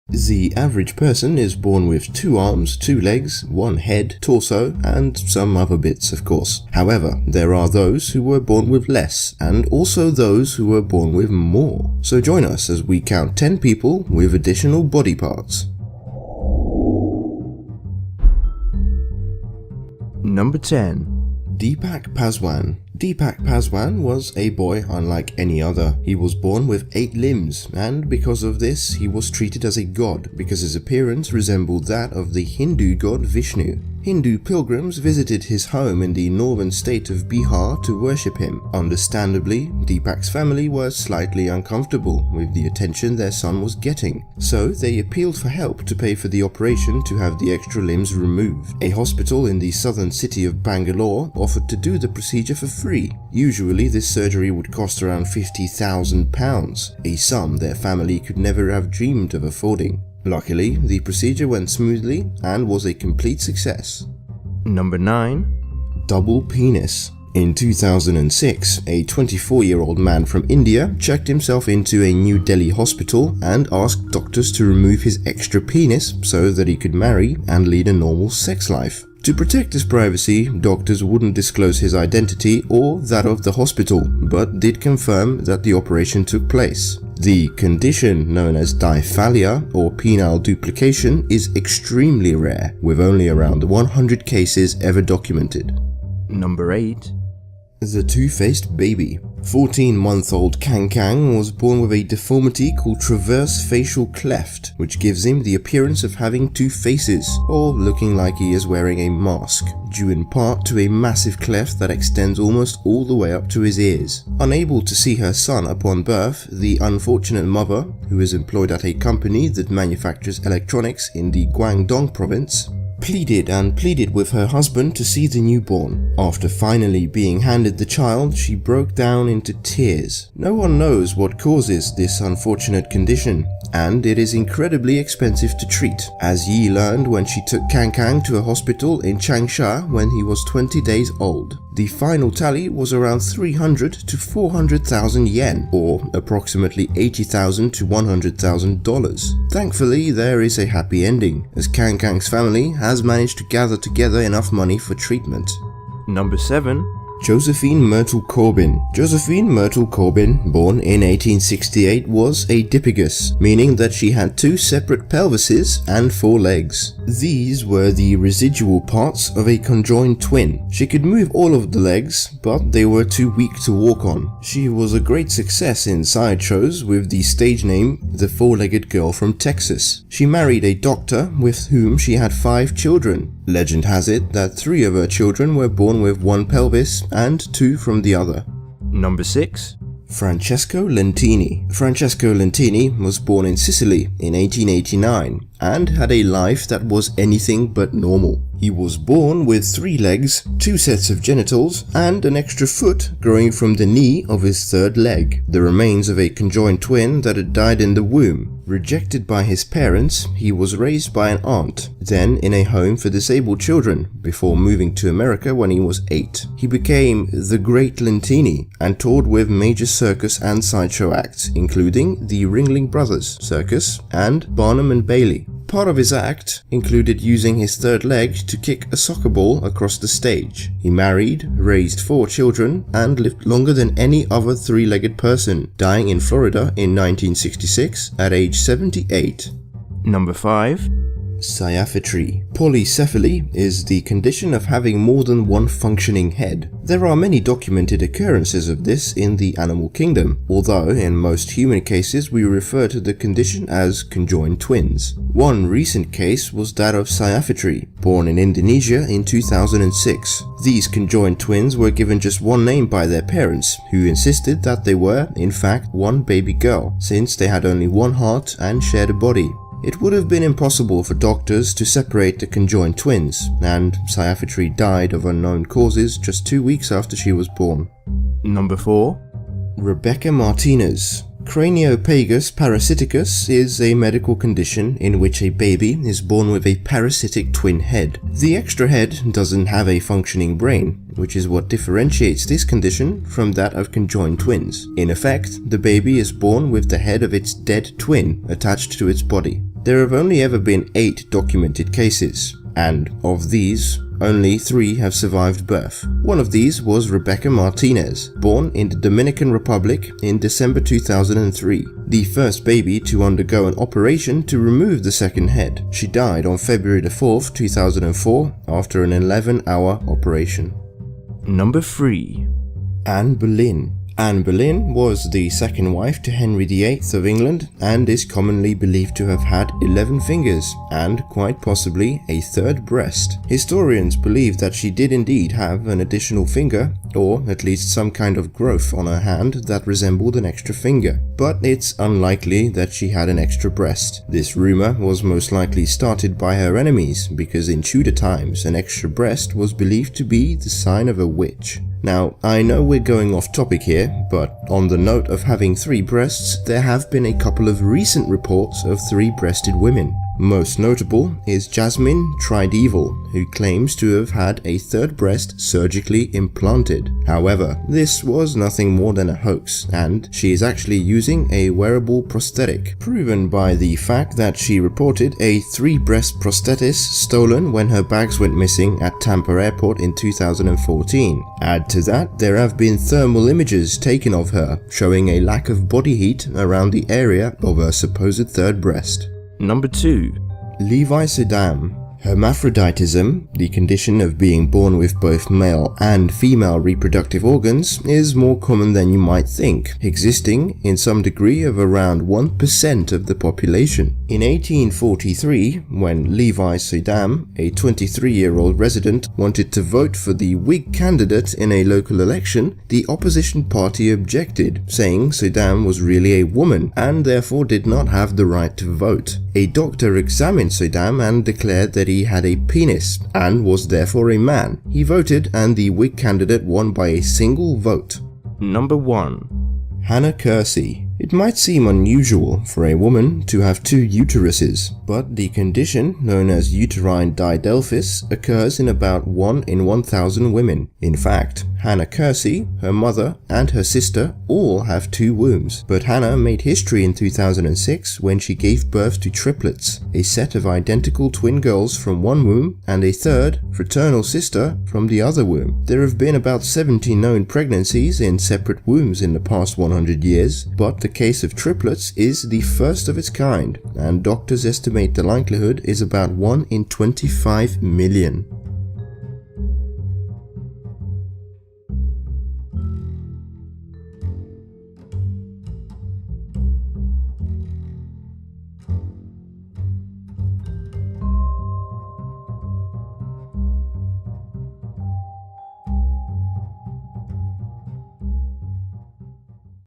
The average person is born with 2 arms, 2 legs, 1 head, torso, and some other bits, of course. However, there are those who were born with less, and also those who were born with more. So join us as we count 10 people with additional body parts. Number 10. Deepak Paswan. Deepak Paswan was a boy unlike any other. He was born with 8 limbs, and because of this, he was treated as a god because his appearance resembled that of the Hindu god Vishnu. Hindu pilgrims visited his home in the northern state of Bihar to worship him. Understandably, Deepak's family were slightly uncomfortable with the attention their son was getting, so they appealed for help to pay for the operation to have the extra limbs removed. A hospital in the southern city of Bangalore offered to do the procedure for free. Usually this surgery would cost around £50,000, a sum their family could never have dreamed of affording. Luckily, the procedure went smoothly and was a complete success. Number 9. Double penis. In 2006, a 24-year-old man from India checked himself into a New Delhi hospital and asked doctors to remove his extra penis so that he could marry and lead a normal sex life. To protect his privacy, doctors wouldn't disclose his identity or that of the hospital, but did confirm that the operation took place. The condition, known as diphallia or penile duplication, is extremely rare, with only around 100 cases ever documented. Number 8. The Two-Faced Baby. 14-month-old Kang Kang was born with a deformity called transverse facial cleft, which gives him the appearance of having 2 faces, or looking like he is wearing a mask, due in part to a massive cleft that extends almost all the way up to his ears. Unable to see her son upon birth, the unfortunate mother, who is employed at a company that manufactures electronics in the Guangdong province, pleaded with her husband to see the newborn. After finally being handed the child, she broke down into tears. No one knows what causes this unfortunate condition, and it is incredibly expensive to treat, as Yi learned when she took Kang Kang to a hospital in Changsha when he was 20 days old. The final tally was around 300 to 400,000 yen, or approximately $80,000 to $100,000. Thankfully, there is a happy ending, as Kang Kang's family has managed to gather together enough money for treatment. Number 7. Josephine Myrtle Corbin. Josephine Myrtle Corbin, born in 1868, was a dipygus, meaning that she had 2 separate pelvises and 4 legs. These were the residual parts of a conjoined twin. She could move all of the legs, but they were too weak to walk on. She was a great success in sideshows with the stage name The Four-Legged Girl from Texas. She married a doctor with whom she had 5 children. Legend has it that 3 of her children were born with 1 pelvis and 2 from the other. Number 6. Francesco Lentini. Francesco Lentini was born in Sicily in 1889 and had a life that was anything but normal. He was born with 3 legs, 2 sets of genitals, and an extra foot growing from the knee of his 3rd leg, the remains of a conjoined twin that had died in the womb. Rejected by his parents, he was raised by an aunt, then in a home for disabled children, before moving to America when he was 8. He became the Great Lentini and toured with major circus and sideshow acts, including the Ringling Brothers Circus and Barnum and Bailey. Part of his act included using his 3rd leg to kick a soccer ball across the stage. He married, raised 4 children, and lived longer than any other 3-legged person, dying in Florida in 1966 at age 78. Number 5. Cyaphitry. Polycephaly is the condition of having more than one functioning head. There are many documented occurrences of this in the animal kingdom, although in most human cases we refer to the condition as conjoined twins. One recent case was that of Cyaphitry, born in Indonesia in 2006. These conjoined twins were given just one name by their parents, who insisted that they were, in fact, one baby girl, since they had only one heart and shared a body. It would have been impossible for doctors to separate the conjoined twins, and Cyaphitry died of unknown causes just 2 weeks after she was born. Number 4. Rebecca Martinez. Craniopagus parasiticus is a medical condition in which a baby is born with a parasitic twin head. The extra head doesn't have a functioning brain, which is what differentiates this condition from that of conjoined twins. In effect, the baby is born with the head of its dead twin attached to its body. there have only ever been 8 documented cases, and of these, only 3 have survived birth. One of these was Rebecca Martinez, born in the Dominican Republic in December 2003, the first baby to undergo an operation to remove the second head. She died on February 4th, 2004 after an 11-hour operation. Number 3. Anne Boleyn. Anne Boleyn was the second wife to Henry VIII of England and is commonly believed to have had 11 fingers and quite possibly a third breast. Historians believe that she did indeed have an additional finger, or at least some kind of growth on her hand that resembled an extra finger, but it's unlikely that she had an extra breast. This rumor was most likely started by her enemies because in Tudor times an extra breast was believed to be the sign of a witch. Now, I know we're going off topic here, but on the note of having 3 breasts, there have been a couple of recent reports of 3-breasted women. Most notable is Jasmine Trideval, who claims to have had a third breast surgically implanted. However, this was nothing more than a hoax, and she is actually using a wearable prosthetic, proven by the fact that she reported a 3-breast prosthesis stolen when her bags went missing at Tampa Airport in 2014. Add to that, there have been thermal images taken of her, showing a lack of body heat around the area of her supposed third breast. Number 2. Levi Saddam. Hermaphroditism, the condition of being born with both male and female reproductive organs, is more common than you might think, existing in some degree of around 1% of the population. In 1843, when Levi Saddam, a 23-year-old resident, wanted to vote for the Whig candidate in a local election, the opposition party objected, saying Saddam was really a woman and therefore did not have the right to vote. A doctor examined Saddam and declared that he had a penis and was therefore a man. He voted and the Whig candidate won by a single vote. Number 1. Hannah Kersey. It might seem unusual for a woman to have 2 uteruses, but the condition, known as uterine didelphys, occurs in about 1 in 1,000 women. In fact, Hannah Kersey, her mother, and her sister all have 2 wombs, but Hannah made history in 2006 when she gave birth to triplets, a set of identical twin girls from one womb and a third, fraternal sister from the other womb. There have been about 70 known pregnancies in separate wombs in the past 100 years, but the case of triplets is the first of its kind, and doctors estimate the likelihood is about 1 in 25 million.